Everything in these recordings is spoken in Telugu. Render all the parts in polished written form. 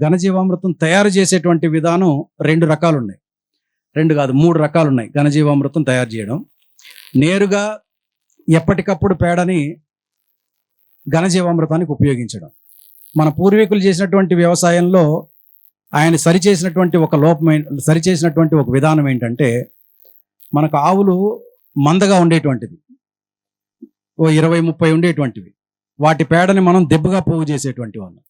ఘనజీవామృతం తయారు చేసేటువంటి విధానం 2 రకాలు ఉన్నాయి. 2 కాదు 3 రకాలు ఉన్నాయి ఘనజీవామృతం తయారు చేయడం. నేరుగా ఎప్పటికప్పుడు పేడని ఘనజీవామృతానికి ఉపయోగించడం. మన పూర్వీకులు చేసినటువంటి వ్యవసాయంలో ఆయన సరిచేసినటువంటి ఒక విధానం ఏంటంటే, మనకు ఆవులు మందగా ఉండేటువంటిది, ఓ 20-30 ఉండేటువంటివి. వాటి పేడని మనం దెబ్బగా పోగు చేసేటువంటి వాళ్ళం.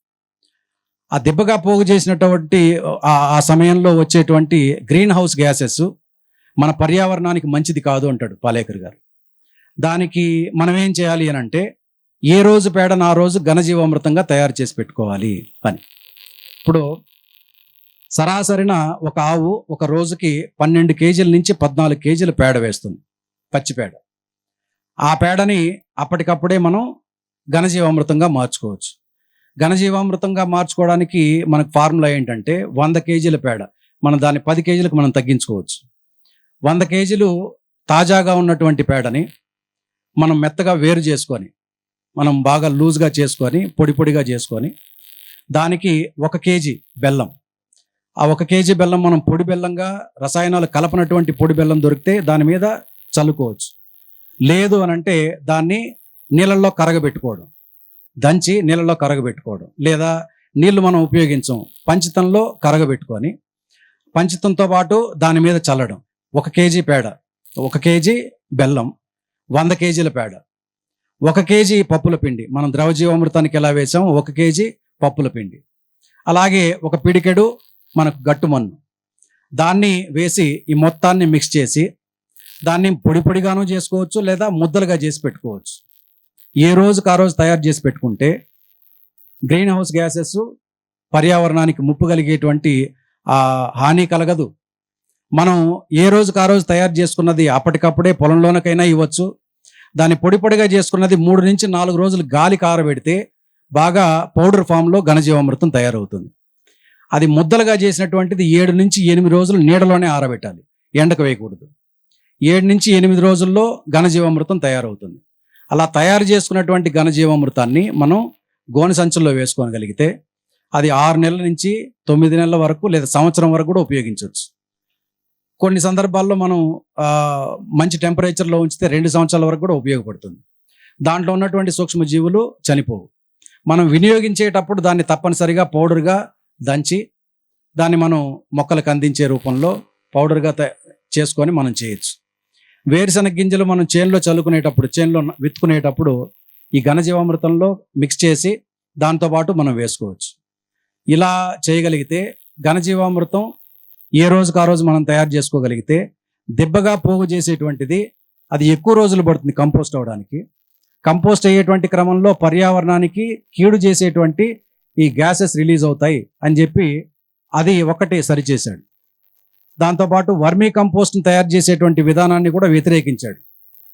ఆ దెబ్బగా పోగు చేసినటువంటి ఆ సమయంలో వచ్చేటువంటి గ్రీన్ హౌస్ గ్యాసెస్ మన పర్యావరణానికి మంచిది కాదు అంటాడు పాలేకర్ గారు. దానికి మనం ఏం చేయాలి అని అంటే, ఏ రోజు పేడను ఆ రోజు ఘనజీవామృతంగా తయారు చేసి పెట్టుకోవాలి అని. ఇప్పుడు సరాసరిన ఒక ఆవు ఒక రోజుకి 12 కేజీల నుంచి 14 కేజీల పేడ వేస్తుంది, పచ్చి పేడ. ఆ పేడని అప్పటికప్పుడే మనం ఘనజీవామృతంగా మార్చుకోవచ్చు. ఘనజీవామృతంగా మార్చుకోవడానికి మనకు ఫార్ములా ఏంటంటే, 100 కేజీల పేడ మనం దాన్ని 10 కేజీలకు మనం తగ్గించుకోవచ్చు. 100 కేజీలు తాజాగా ఉన్నటువంటి పేడని మనం మెత్తగా వేరు చేసుకొని, మనం బాగా లూజ్గా చేసుకొని, పొడి పొడిగా చేసుకొని, దానికి 1 కేజీ బెల్లం, ఆ 1 కేజీ బెల్లం మనం పొడి బెల్లంగా, రసాయనాలు కలపనటువంటి పొడి బెల్లం దొరికితే దాని మీద చల్లుకోవచ్చు. లేదు అని అంటే దాన్ని నీళ్ళల్లో కరగబెట్టుకోవడం, దంచి నీళ్ళలో కరగబెట్టుకోవడం, లేదా నీళ్లు మనం ఉపయోగించం, పంచితంలో కరగబెట్టుకొని పంచితంతో పాటు దాని మీద చల్లడం. 1 కేజీ పేడ, 1 కేజీ బెల్లం, 100 కేజీల పేడ, 1 కేజీ పప్పుల పిండి. మనం ద్రవజీవామృతానికి ఎలా వేసాం, 1 కేజీ పప్పుల పిండి, అలాగే 1 పిడికెడు మనకు గట్టుమన్ను, దాన్ని వేసి ఈ మొత్తాన్ని మిక్స్ చేసి దాన్ని పొడి పొడిగాను చేసుకోవచ్చు, లేదా ముద్దలుగా చేసి పెట్టుకోవచ్చు. ఏ రోజుకు ఆ రోజు తయారు చేసి పెట్టుకుంటే గ్రీన్ హౌస్ గ్యాసెస్, పర్యావరణానికి ముప్పు కలిగేటువంటి హాని కలగదు. మనం ఏ రోజుకు ఆ రోజు తయారు చేసుకున్నది అప్పటికప్పుడే పొలంలోనకైనా ఇవ్వచ్చు. దాన్ని పొడి పొడిగా చేసుకున్నది 3 నుంచి 4 రోజులు గాలి కారబెడితే బాగా పౌడర్ ఫామ్లో ఘనజీవామృతం తయారవుతుంది. అది ముద్దలుగా చేసినటువంటిది 7 నుంచి 8 రోజులు నీడలోనే ఆరబెట్టాలి, ఎండకు వేయకూడదు. 7 నుంచి 8 రోజుల్లో ఘనజీవామృతం తయారవుతుంది. అలా తయారు చేసుకున్నటువంటి ఘనజీవామృతాన్ని మనం గోనె సంచుల్లో వేసుకోగలిగితే అది 6 నెలల నుంచి 9 నెలల వరకు, లేదా సంవత్సరం వరకు కూడా ఉపయోగించవచ్చు. కొన్ని సందర్భాల్లో మనం మంచి టెంపరేచర్లో ఉంచితే 2 సంవత్సరాల వరకు కూడా ఉపయోగపడుతుంది. దాంట్లో ఉన్నటువంటి సూక్ష్మజీవులు చనిపోవు. మనం వినియోగించేటప్పుడు దాన్ని తప్పనిసరిగా పౌడర్గా దంచి దాన్ని మనం మొక్కలకు అందించే రూపంలో పౌడర్గా చేసుకొని మనం చేయొచ్చు. వేరుశనగ గింజలు మనం చేనులో చల్లుకునేటప్పుడు, చేనులో విత్తుకునేటప్పుడు ఈ ఘనజీవామృతంలో మిక్స్ చేసి దాంతోపాటు మనం వేసుకోవచ్చు. ఇలా చేయగలిగితే ఘనజీవామృతం ఏ రోజుకు ఆ రోజు మనం తయారు చేసుకోగలిగితే, దెబ్బగా పోగు చేసేటువంటిది అది ఎక్కువ రోజులు పడుతుంది కంపోస్ట్ అవడానికి. కంపోస్ట్ అయ్యేటువంటి క్రమంలో పర్యావరణానికి కీడు చేసేటువంటి ఈ గ్యాసెస్ రిలీజ్ అవుతాయి అని చెప్పి అది ఒకటి సరిచేశాడు. దాంతోపాటు వర్మీ కంపోస్ట్ని తయారు చేసేటువంటి విధానాన్ని కూడా వ్యతిరేకించాడు.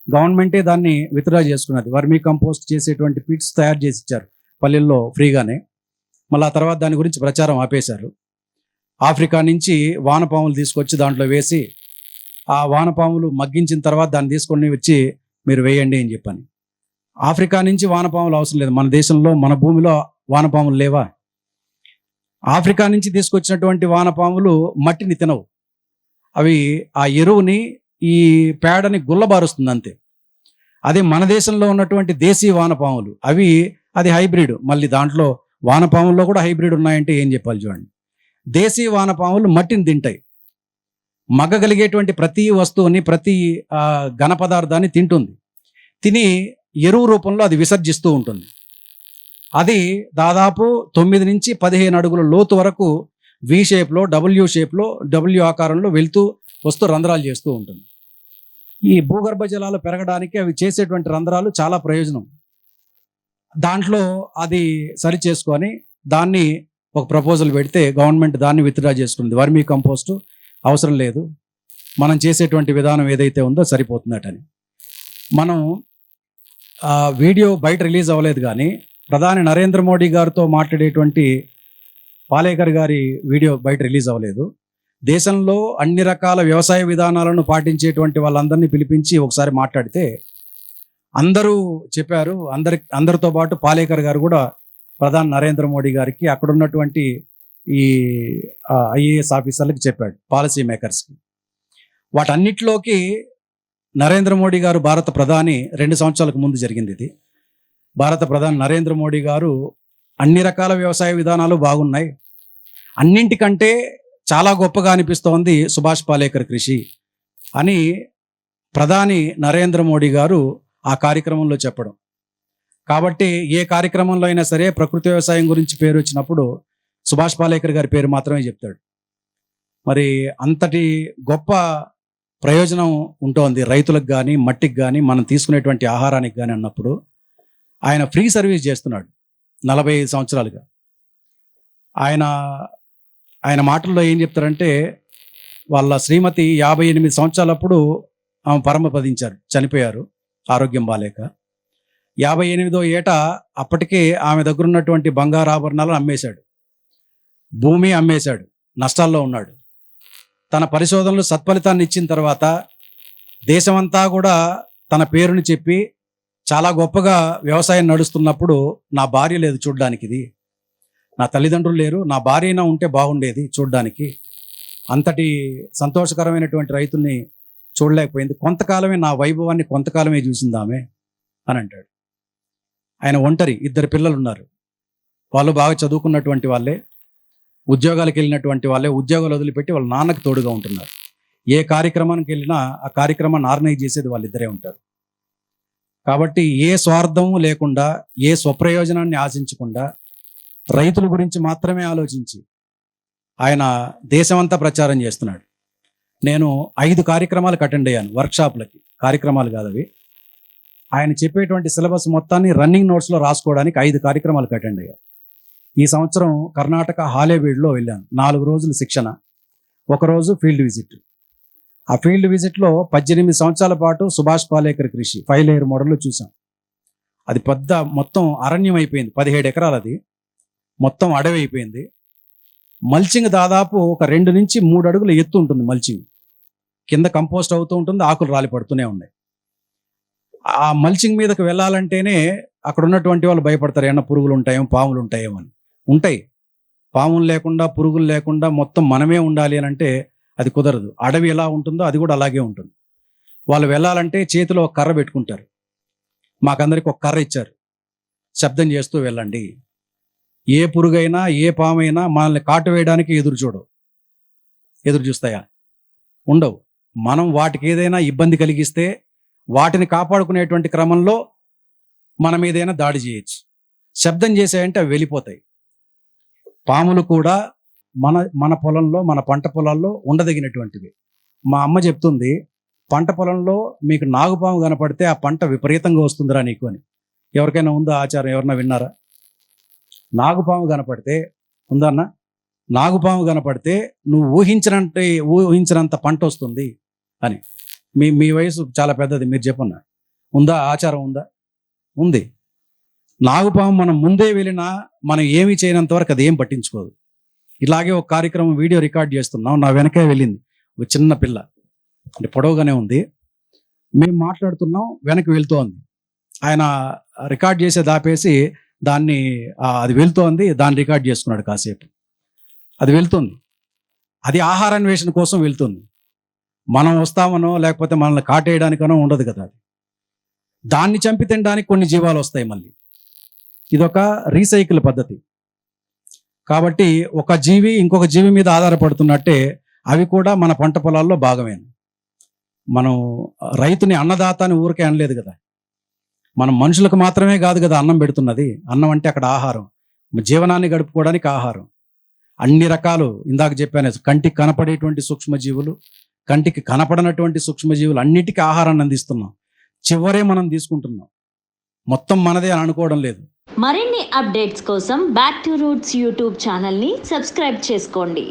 గవర్నమెంటే దాన్ని విత్డ్రా చేసుకున్నది. వర్మీ కంపోస్ట్ చేసేటువంటి పిట్స్ తయారు చేసి ఇచ్చారు పల్లెల్లో ఫ్రీగానే. మళ్ళీ ఆ తర్వాత దాని గురించి ప్రచారం ఆపేశారు. ఆఫ్రికా నుంచి వానపాములు తీసుకొచ్చి దాంట్లో వేసి, ఆ వానపాములు మగ్గించిన తర్వాత దాన్ని తీసుకొని వచ్చి మీరు వేయండి అని చెప్పని. ఆఫ్రికా నుంచి వానపాములు అవసరం లేదు, మన దేశంలో మన భూమిలో వానపాములు లేవా? ఆఫ్రికా నుంచి తీసుకొచ్చినటువంటి వానపాములు మట్టిని తినవు, అవి ఆ ఎరువుని, ఈ పేడని గుల్లబారుస్తుంది అంతే. అదే మన దేశంలో ఉన్నటువంటి దేశీ వానపాములు అది హైబ్రిడ్. మళ్ళీ దాంట్లో వానపాముల్లో కూడా హైబ్రిడ్ ఉన్నాయంటే ఏం చెప్పాలి చూడండి. దేశీ వానపాములు మట్టిని తింటాయి, మగ్గగలిగేటువంటి ప్రతి వస్తువుని, ప్రతి ఘన పదార్థాన్ని తింటుంది. తిని ఎరువు రూపంలో అది విసర్జిస్తూ ఉంటుంది. అది దాదాపు 9 నుంచి 15 అడుగుల లోతు వరకు వి షేప్లో, డబ్ల్యూ షేప్లో, డబ్ల్యూ ఆకారంలో వెళ్తూ వస్తూ రంధ్రాలు చేస్తూ ఉంటుంది. ఈ భూగర్భ జలాలు పెరగడానికి అవి చేసేటువంటి రంధ్రాలు చాలా ప్రయోజనం. దాంట్లో అది సరి చేసుకొని దాన్ని ఒక ప్రపోజల్ పెడితే గవర్నమెంట్ దాన్ని విత్డ్రా చేసుకుంది. వర్మీ కంపోస్ట్ అవసరం లేదు, మనం చేసేటువంటి విధానం ఏదైతే ఉందో సరిపోతుందటని. మనం వీడియో బయట రిలీజ్ అవ్వలేదు, కానీ ప్రధాని నరేంద్ర మోడీ గారితో మాట్లాడేటువంటి పాలేకర్ గారి వీడియో బయట రిలీజ్ అవ్వలేదు. దేశంలో అన్ని రకాల వ్యవసాయ విధానాలను పాటించేటువంటి వాళ్ళందరినీ పిలిపించి ఒకసారి మాట్లాడితే అందరూ చెప్పారు. అందరితో పాటు పాలేకర్ గారు కూడా ప్రధాని నరేంద్ర మోడీ గారికి అక్కడ ఉన్నటువంటి ఈ ఐఏఎస్ ఆఫీసర్లకు చెప్పాడు, పాలసీ మేకర్స్కి. వాటన్నిటిలోకి నరేంద్ర మోడీ గారు భారత ప్రధాని 2 సంవత్సరాలకు ముందు జరిగింది ఇది. భారత ప్రధాని నరేంద్ర మోడీ గారు అన్ని రకాల వ్యవసాయ విధానాలు బాగున్నాయి, అన్నింటికంటే చాలా గొప్పగా అనిపిస్తోంది సుభాష్ పాలేకర్ కృషి అని ప్రధాని నరేంద్ర మోడీ గారు ఆ కార్యక్రమంలో చెప్పడం. కాబట్టి ఏ కార్యక్రమంలో అయినా సరే ప్రకృతి వ్యవసాయం గురించి పేరు వచ్చినప్పుడు సుభాష్ పాలేకర్ గారి పేరు మాత్రమే చెప్తాడు. మరి అంతటి గొప్ప ప్రయోజనం ఉంటుంది రైతులకు కానీ, మట్టికి కానీ, మనం తీసుకునేటువంటి ఆహారానికి కానీ అన్నప్పుడు ఆయన ఫ్రీ సర్వీస్ చేస్తున్నాడు 45 సంవత్సరాలుగా. ఆయన మాటల్లో ఏం చెప్తారంటే, వాళ్ళ శ్రీమతి 58 సంవత్సరాలప్పుడు ఆమె పరమపదించారు, చనిపోయారు ఆరోగ్యం బాలేక. 58వ ఏట అప్పటికే ఆమె దగ్గర ఉన్నటువంటి బంగారు ఆభరణాలను అమ్మేశాడు, భూమి అమ్మేశాడు, నష్టాల్లో ఉన్నాడు. తన పరిశోధనలు సత్ఫలితాన్ని ఇచ్చిన తర్వాత దేశమంతా కూడా తన పేరుని చెప్పి చాలా గొప్పగా వ్యవసాయం నడుస్తున్నప్పుడు నా భార్య లేదు చూడ్డానికి, ఇది నా తల్లిదండ్రులు లేరు, నా భార్య అయినా ఉంటే బాగుండేది చూడ్డానికి, అంతటి సంతోషకరమైనటువంటి రైతుల్ని చూడలేకపోయింది, కొంతకాలమే నా వైభవాన్ని కొంతకాలమే చూసిందామె అని అంటాడు. ఆయన ఒంటరి, 2 పిల్లలు ఉన్నారు, వాళ్ళు బాగా చదువుకున్నటువంటి వాళ్ళే, ఉద్యోగాలకు వెళ్ళినటువంటి వాళ్ళే, ఉద్యోగాలు వదిలిపెట్టి వాళ్ళ నాన్నకు తోడుగా ఉంటున్నారు. ఏ కార్యక్రమానికి వెళ్ళినా ఆ కార్యక్రమాన్ని ఆర్గనైజ్ చేసేది వాళ్ళిద్దరే ఉంటారు. కాబట్టి ఏ స్వార్థము లేకుండా, ఏ స్వప్రయోజనాన్ని ఆశించకుండా రైతుల గురించి మాత్రమే ఆలోచించి ఆయన దేశమంతా ప్రచారం చేస్తున్నాడు. నేను 5 కార్యక్రమాలకు అటెండ్ అయ్యాను, వర్క్షాప్లకి, కార్యక్రమాలు కాదు అవి. ఆయన చెప్పేటువంటి సిలబస్ మొత్తాన్ని రన్నింగ్ నోట్స్లో రాసుకోవడానికి 5 కార్యక్రమాలకు అటెండ్ అయ్యాను. ఈ సంవత్సరం కర్ణాటక హాలేబీడ్లో వెళ్ళాను, 4 రోజులు శిక్షణ, 1 రోజు ఫీల్డ్ విజిట్. ఆ ఫీల్డ్ విజిట్లో 18 సంవత్సరాల పాటు సుభాష్ పాలేకర్ కృషి 5 లేయర్ మోడల్లో చూసాం. అది పెద్ద మొత్తం అరణ్యం అయిపోయింది, 17 ఎకరాలు, అది మొత్తం అడవి అయిపోయింది. మల్చింగ్ దాదాపు ఒక 2 నుంచి 3 అడుగుల ఎత్తు ఉంటుంది. మల్చింగ్ కింద కంపోస్ట్ అవుతూ ఉంటుంది, ఆకులు రాలి పడుతూనే ఉన్నాయి. ఆ మల్చింగ్ మీదకి వెళ్ళాలంటేనే అక్కడ ఉన్నటువంటి వాళ్ళు భయపడతారు, ఏమన్నా పురుగులు ఉంటాయేమో, పాములు ఉంటాయేమో అని. ఉంటాయి, పాములు లేకుండా, పురుగులు లేకుండా మొత్తం మనమే ఉండాలి అని అంటే అది కుదరదు. అడవి ఎలా ఉంటుందో అది కూడా అలాగే ఉంటుంది. వాళ్ళు వెళ్ళాలంటే చేతిలో ఒక కర్ర పెట్టుకుంటారు, మాకందరికి ఒక కర్ర ఇచ్చారు, శబ్దం చేస్తూ వెళ్ళండి. ఏ పురుగైనా, ఏ పామైనా మనల్ని కాటు వేయడానికి ఎదురు చూస్తాయా? ఉండవు. మనం వాటికి ఏదైనా ఇబ్బంది కలిగిస్తే వాటిని కాపాడుకునేటువంటి క్రమంలో మన మీదైనా దాడి చేయొచ్చు. శబ్దం చేసాయంటే అవి వెళ్ళిపోతాయి. పాములు కూడా మన పొలంలో, మన పంట పొలాల్లో ఉండదగినటువంటివి. మా అమ్మ చెప్తుంది, పంట పొలంలో మీకు నాగుపాము కనపడితే ఆ పంట విపరీతంగా వస్తుందిరా నీకు అని. ఎవరికైనా ఉందా ఆచారం? ఎవరన్నా విన్నారా? నాగుపాము కనపడితే ఉందన్న, నాగుపాము కనపడితే నువ్వు ఊహించినంత పంట వస్తుంది అని. మీ వయసు చాలా పెద్దది, మీరు చెప్పన్నా, ఉందా ఆచారం? ఉంది. నాగుపాము మనం ముందే వెళ్ళినా మనం ఏమీ చేయనంత వరకు అది ఏం పట్టించుకోదు. ఇలాగే ఒక కార్యక్రమం వీడియో రికార్డ్ చేస్తున్నాం, నా వెనకే వెళ్ళింది ఒక చిన్న పిల్ల, అంటే పొడవుగానే ఉంది. మేము మాట్లాడుతున్నాం, వెనక్కి వెళ్తోంది. ఆయన రికార్డ్ చేసే దాపేసి దాన్ని, అది వెళ్తోంది, దాన్ని రికార్డ్ చేసుకున్నాడు కాసేపు. అది వెళ్తుంది, అది ఆహారాన్వేషణ కోసం వెళ్తుంది. మనం వస్తామనో లేకపోతే మనల్ని కాటేయడానికనో ఉండదు కదా. అది దాన్ని చంపి తినడానికి కొన్ని జీవాలు వస్తాయి మళ్ళీ. ఇదొక రీసైకిల్ పద్ధతి. కాబట్టి ఒక జీవి ఇంకొక జీవి మీద ఆధారపడుతున్నట్టే అవి కూడా మన పంట పొలాల్లో భాగమే. మనం రైతుని అన్నదాత అని ఊరికే అనలేదు కదా. మనం మనుషులకు మాత్రమే కాదు కదా అన్నం పెడుతున్నది. అన్నం అంటే అక్కడ ఆహారం, జీవనాన్ని గడుపుకోవడానికి ఆహారం. అన్ని రకాలు, ఇందాక చెప్పాను, కంటికి కనపడేటువంటి సూక్ష్మజీవులు, కంటికి కనపడనటువంటి సూక్ష్మజీవులు అన్నిటికీ ఆహారాన్ని అందిస్తున్నాం. చివరే మనం తీసుకుంటున్నాం, మొత్తం మనదే అని అనుకోవడం లేదు. మరిన్ని అప్డేట్స్ కోసం బ్యాక్ టు రూట్స్ యూట్యూబ్ ఛానల్ని సబ్స్క్రైబ్ చేసుకోండి.